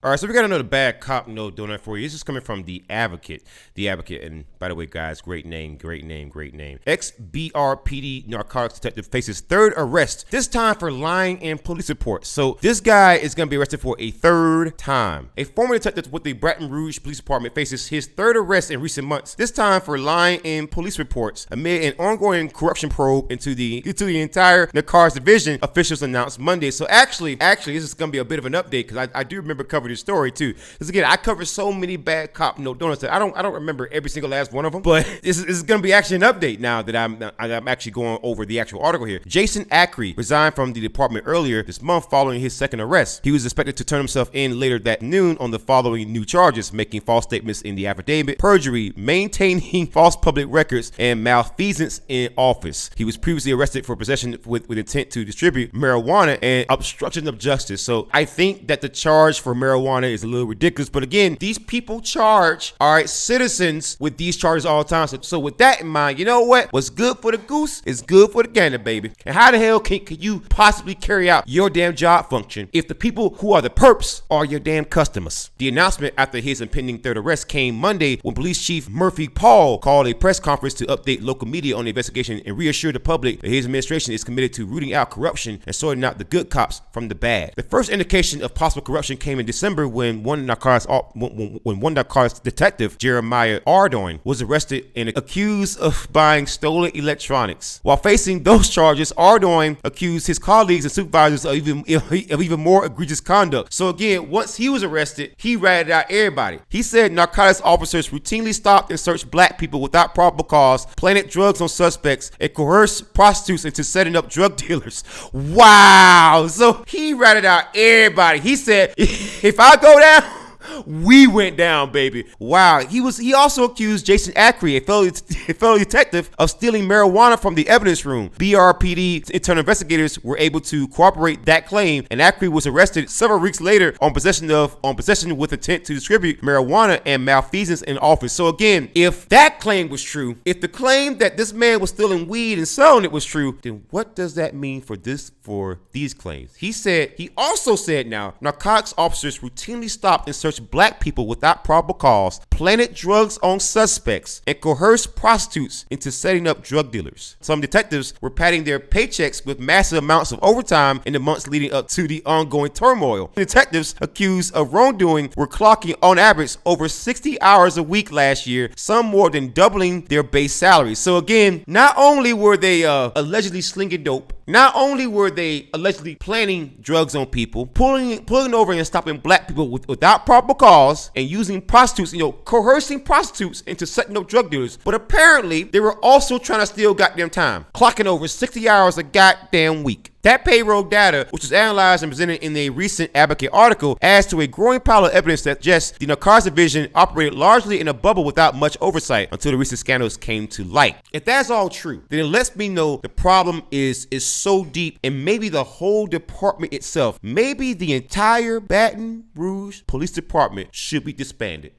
All right, so we got another bad cop note donut for you. This is coming from The Advocate. The Advocate, and by the way, guys, great name, great name, great name. Ex-BRPD narcotics detective faces third arrest, this time for lying in police reports. So this guy is going to be arrested for a third time. A former detective with the Baton Rouge Police Department faces his third arrest in recent months, this time for lying in police reports amid an ongoing corruption probe into the entire narcotics division, officials announced Monday. So actually, this is going to be a bit of an update because I do remember covering this story too. Because again, I covered so many bad cop note donuts that I don't remember every single last one of them. But this is going to be actually an update now that I'm actually going over the actual article here. Jason Acri resigned from the department earlier this month following his second arrest. He was expected to turn himself in later that noon on the following new charges: making false statements in the affidavit, perjury, maintaining false public records, and malfeasance in office. He was previously arrested for possession with intent to distribute marijuana and obstruction of justice. So I think that the charge for marijuana is a little ridiculous, but again, these people charge citizens with these charges all the time. So with that in mind, you know what? What's good for the goose is good for the gander, baby. And how the hell can you possibly carry out your damn job function if the people who are the perps are your damn customers? The announcement after his impending third arrest came Monday when Police Chief Murphy Paul called a press conference to update local media on the investigation and reassure the public that his administration is committed to rooting out corruption and sorting out the good cops from the bad. The first indication of possible corruption came in December when one narcotics detective, Jeremiah Ardoin, was arrested and accused of buying stolen electronics. While facing those charges, Ardoin accused his colleagues and supervisors of even more egregious conduct. So again, once he was arrested, he ratted out everybody. He said narcotics officers routinely stopped and searched black people without probable cause, planted drugs on suspects, and coerced prostitutes into setting up drug dealers. Wow! So he ratted out everybody. He said, if I go down, we went down, baby. Wow. He also accused Jason Acri, a fellow detective, of stealing marijuana from the evidence room. BRPD internal investigators were able to corroborate that claim, and Acri was arrested several weeks later on possession with intent to distribute marijuana and malfeasance in office. So again, if that claim was true, if the claim that this man was stealing weed and selling it was true, then what does that mean for these claims? He also said now, narcotics officers routinely stopped and searched black people without probable cause, planted drugs on suspects, and coerced prostitutes into setting up drug dealers. Some detectives were padding their paychecks with massive amounts of overtime in the months leading up to the ongoing turmoil. Detectives accused of wrongdoing were clocking on average over 60 hours a week last year, some more than doubling their base salary. So again, not only were they allegedly slinging dope, not only were they allegedly planting drugs on people, pulling over and stopping black people without probable cause, and using prostitutes, coercing prostitutes into setting up drug dealers, but apparently they were also trying to steal goddamn time, clocking over 60 hours a goddamn week. That payroll data, which was analyzed and presented in a recent Advocate article, adds to a growing pile of evidence that suggests the narcotics division operated largely in a bubble without much oversight until the recent scandals came to light. If that's all true, then it lets me know the problem is so deep, and maybe the whole department itself, maybe the entire Baton Rouge Police Department should be disbanded.